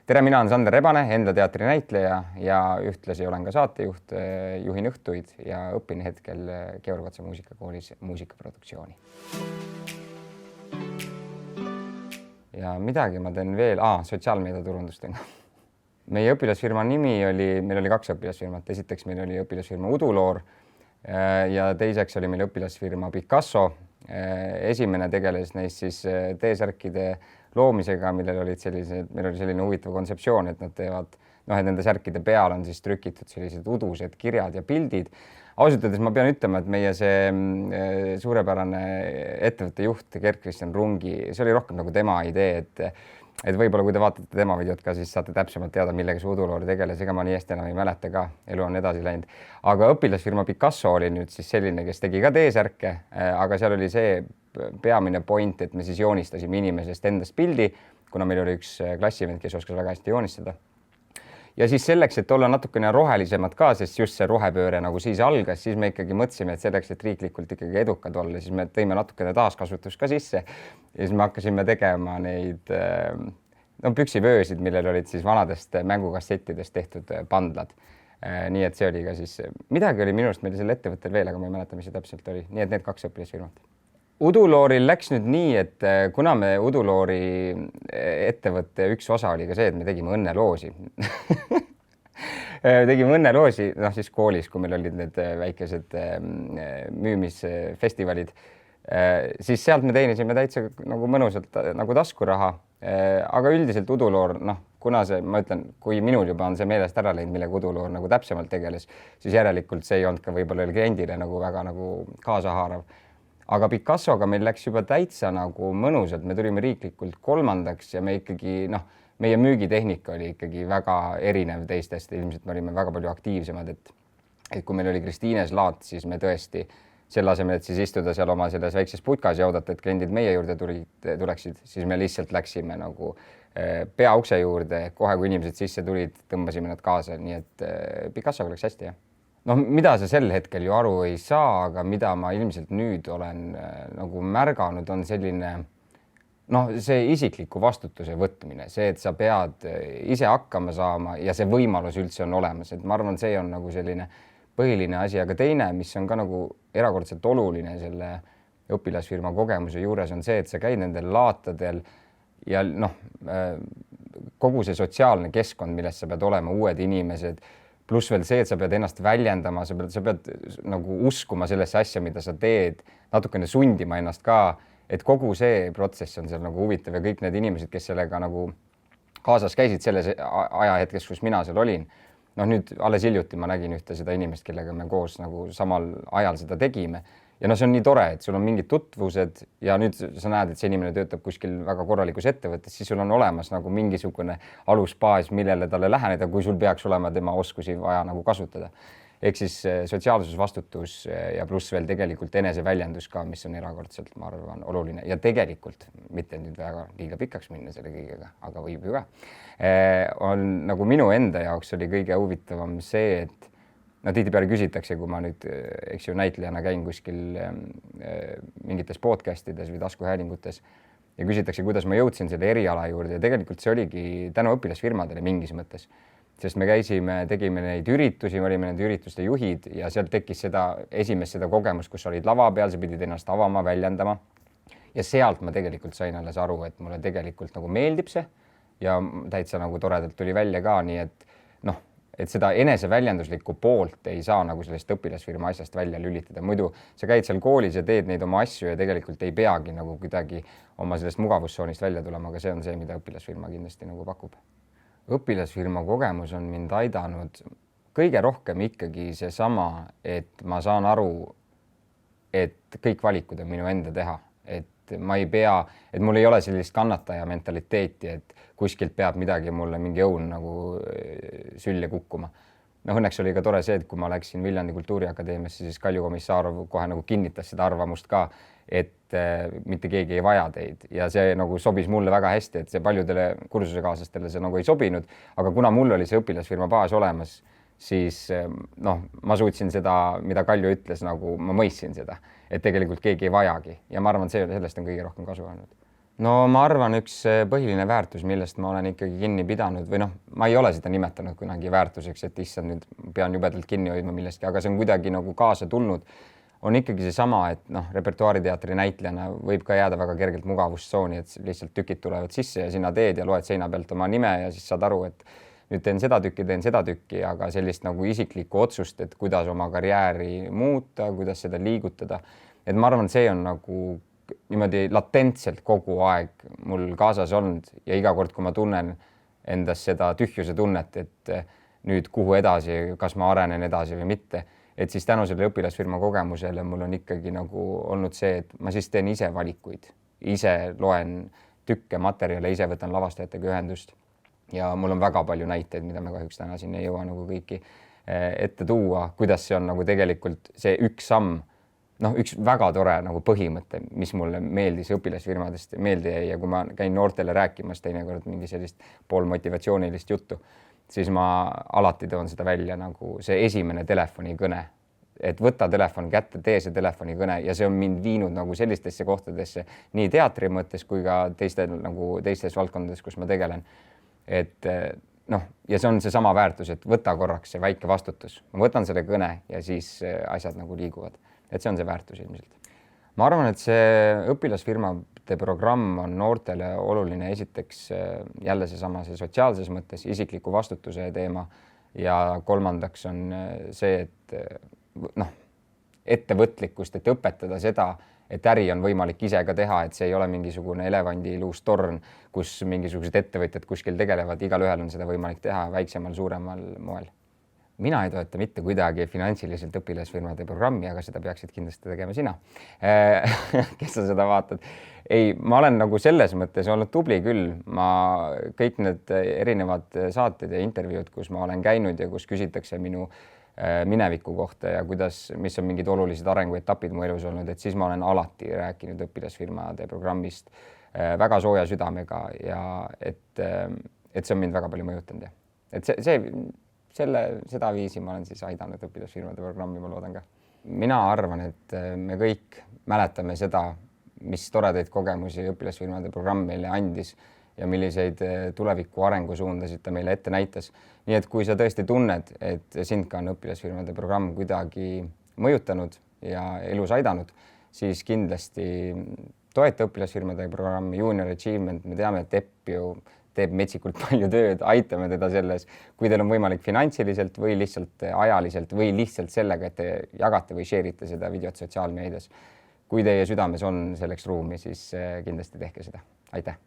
tere, mina olen Sander Rebane, Endla teatri näitleja ja ühtlasi olen ka saatejuht, juhin õhtuid ja õpin hetkel Georg Vatsa muusikakoolis muusikaproduktsiooni. Ja midagi ma teen veel, sotsiaalmeediaturundustega. Meie õpilasfirma nimi oli, meil oli 2 õpilasfirmat. Esiteks meil oli õpilasfirma Uduloor ja teiseks oli meil õpilasfirma Picasso. Esimene tegeles neist siis T-särkide loomisega, meil oli selline huvitav kontseptsioon, et nad teevad, et nende särkide peal on siis trükitud sellised udused kirjad ja pildid. Ausalt öeldes ma pean ütlema, et meie see suurepärane ettevõtte juht Gerd-Kristjan Rungi, see oli rohkem nagu tema idee, et võib-olla kui te vaatate tema videot ka, siis saate täpsemalt teada, millega see Uduloor tegeles, ega ma nii hästi enam ei mäleta ka, elu on edasi läinud. Aga õpilasfirma Picasso oli nüüd siis selline, kes tegi ka T-särke, aga seal oli see peamine point, et me siis joonistasime inimesest endast pildi, kuna meil oli üks klassivend, kes oskas väga hästi joonistada. Ja siis selleks, et olla natukene rohelisemad ka, sest just see rohepööre nagu siis algas, siis me ikkagi mõtlesime, et selleks, et riiklikult ikkagi edukad olla, siis me tõime natukene taaskasutust ka sisse. Ja siis me hakkasime tegema neid püksivöösid, millel olid siis vanadest mängukassettidest tehtud pandlad. Nii et see oli ka siis, midagi oli minu arust meil selle ettevõttel veel, aga ma ei mäleta, mis see täpselt oli. Nii et need 2 õpilasfirmat. Udulooril läks nüüd nii, et kuna me Uduloori ettevõtte üks osa oli ka see, et me tegime õnneloosi. Tegime õnneloosi, siis koolis, kui meil olid need väikesed müümisfestivalid, siis sealt me teenisime täitsa nagu mõnusalt nagu taskuraha. Aga üldiselt Uduloor, kuna see, ma ütlen, kui minul juba on see meelest ära läinud, millega Uduloor nagu täpsemalt tegeles, siis järelikult see ei olnud ka võib-olla kliendile nagu väga nagu kaasahaarav. Aga Picassoga meil läks juba täitsa nagu mõnusalt, me tulime riiklikult 3. ja me ikkagi, meie müügitehnika oli ikkagi väga erinev teistest, ilmselt me olime väga palju aktiivsemad, et kui meil oli Kristiines laat, siis me tõesti selle asemel, et siis istuda seal oma selles väikses putkas ja oodata, et kliendid meie juurde tuleksid, siis me lihtsalt läksime nagu peaukse juurde, kohe kui inimesed sisse tulid, tõmbasime nad kaasa, nii et Picassoga läks hästi, jah. Mida sa sel hetkel ju aru ei saa, aga mida ma ilmselt nüüd olen nagu märganud, on selline, see isikliku vastutuse võtmine, see, et sa pead ise hakkama saama ja see võimalus üldse on olemas, et ma arvan, see on nagu selline põhiline asi, aga teine, mis on ka nagu erakordselt oluline selle õpilasfirma kogemuse juures, on see, et sa käid nendel laatadel ja kogu see sotsiaalne keskkond, millest sa pead olema, uued inimesed, pluss veel see, et sa pead ennast väljendama, sa pead nagu uskuma sellesse asja, mida sa teed, natukene sundima ennast ka, et kogu see protsess on seal nagu huvitav ja kõik need inimesed, kes sellega nagu kaasas käisid selles ajahetkes, kus mina seal olin. Nüüd alles hiljuti ma nägin ühte seda inimest, kellega me koos nagu samal ajal seda tegime. Ja see on nii tore, et sul on mingid tutvused ja nüüd sa näed, et see inimene töötab kuskil väga korralikus ettevõttes, siis sul on olemas nagu mingisugune alusbaas, millele talle läheneda, kui sul peaks olema tema oskusi vaja nagu kasutada. Ehk siis sotsiaalsusvastutus ja pluss veel tegelikult eneseväljendus ka, mis on erakordselt, ma arvan, oluline. Ja tegelikult, mitte nüüd väga liiga pikaks minna selle kõigega, aga võib ju ka, on nagu minu enda jaoks oli kõige huvitavam see, et tihtipeale küsitakse, kui ma nüüd, näitlejana käin kuskil mingites podcastides või taskuhäälingutes ja küsitakse, kuidas ma jõudsin selle eriala juurde ja tegelikult see oligi tänu õpilasfirmadele mingis mõttes, sest me käisime, tegime neid üritusi, me olime nende ürituste juhid ja sealt tekkis esimest kogemust, kus olid lava peal, sa pidid ennast avama, väljendama ja sealt ma tegelikult sain alles aru, et mulle tegelikult nagu meeldib see ja täitsa nagu toredalt tuli välja ka, nii et seda eneseväljenduslikku poolt ei saa nagu sellest õpilasfirma asjast välja lülitada. Muidu sa käid seal koolis ja teed neid oma asju ja tegelikult ei peagi nagu kuidagi oma sellest mugavustsoonist välja tulema, aga see on see, mida õpilasfirma kindlasti nagu pakub. Õpilasfirma kogemus on mind aidanud kõige rohkem ikkagi seesama, et ma saan aru, et kõik valikud on minu enda teha, et ma ei pea, et mul ei ole sellist kannataja mentaliteeti, et kuskilt peab midagi mulle mingi õun nagu sülje kukkuma. Õnneks oli ka tore see, et kui ma läksin Viljandi Kultuuriakadeemiasse, siis Kalju Komissarov kohe nagu kinnitas seda arvamust ka, et mitte keegi ei vaja teid ja see nagu sobis mulle väga hästi, et see paljudele kursusekaaslastele see nagu ei sobinud, aga kuna mul oli see õpilasfirma baas olemas, siis ma suutsin seda, mida Kalju ütles, nagu ma mõistsin seda, et tegelikult keegi ei vajagi ja ma arvan, sellest on kõige rohkem kasu olnud. no ma arvan, üks põhiline väärtus, millest ma olen ikkagi kinni pidanud või noh, ma ei ole seda nimetanud kunagi väärtuseks, et issand, nüüd pean jubedalt kinni hoidma millestki, aga see on kuidagi nagu kaasa tulnud, on ikkagi seesama, et noh, repertuaariteatri näitlejana võib ka jääda väga kergelt mugavustsooni, et lihtsalt tükid tulevad sisse ja sina teed ja loed seina pealt oma nime ja siis saad aru, et nüüd teen seda tükki, aga sellist nagu isiklikku otsust, et kuidas oma karjääri muuta, kuidas seda liigutada. Et ma arvan, see on nagu niimoodi latentselt kogu aeg mul kaasas olnud ja iga kord, kui ma tunnen endas seda tühjuse tunnet, et nüüd kuhu edasi, kas ma arenen edasi või mitte, et siis tänu selle õpilasfirma kogemusele mul on ikkagi nagu olnud see, et ma siis teen ise valikuid, ise loen tükke, materjale, ise võtan lavastajatega ühendust ja mul on väga palju näiteid, mida ma kahjuks täna siin ei jõua nagu kõiki ette tuua, kuidas see on nagu tegelikult see üks samm. Noh, üks väga tore nagu põhimõte, mis mulle meeldis õpilasfirmadest meelde jäi ja kui ma käin noortele rääkimas teinekord mingi sellist poolmotivatsioonilist juttu, siis ma alati toon seda välja nagu see esimene telefonikõne, et võta telefon kätte, tee see telefonikõne ja see on mind viinud nagu sellistesse kohtadesse nii teatri mõttes kui ka teistes valdkondades, kus ma tegelen. Et noh, ja see on seesama väärtus, et võta korraks see väike vastutus. Ma võtan selle kõne ja siis asjad nagu liiguvad. Et see on see väärtus ilmselt. Ma arvan, et see õpilasfirmade programm on noortele oluline esiteks jälle see sotsiaalses mõttes isikliku vastutuse teema ja kolmandaks on see, et noh, ettevõtlikkust, et õpetada seda, et äri on võimalik ise ka teha, et see ei ole mingisugune elevandiluust torn, kus mingisugused ettevõtjad kuskil tegelevad, igal ühel on seda võimalik teha väiksemal, suuremal moel. Mina ei toeta mitte kuidagi finantsiliselt õpilasfirmade programmi, aga seda peaksid kindlasti tegema sina, kes sa seda vaatad. Ei, ma olen nagu selles mõttes olnud tubli küll. Ma kõik need erinevad saated ja intervjuud, kus ma olen käinud ja kus küsitakse minu mineviku kohta ja mis on mingid olulised arenguetapid mu elus olnud, et siis ma olen alati rääkinud õpilasfirmade programmist väga sooja südamega ja et see on mind väga palju mõjutanud. Et seda viisi ma olen siis aidanud õpilasfirmade programmi, ma loodan ka. Mina arvan, et me kõik mäletame seda, mis toredaid kogemusi õpilasfirmade programm meile andis ja milliseid tuleviku arengusuundasid ta meile ette näitas. Nii et kui sa tõesti tunned, et sind ka on õpilasfirmade programm kuidagi mõjutanud ja elus aidanud, siis kindlasti toeta õpilasfirmade programmi Junior Achievement. Me teame, et EPP ju teeb metsikult palju tööd, aitame teda selles, kui teil on võimalik finantsiliselt või lihtsalt ajaliselt või lihtsalt sellega, et te jagate või share'ite seda videot sotsiaalmeedias. Kui teie südames on selleks ruumi, siis kindlasti tehke seda. Aitäh!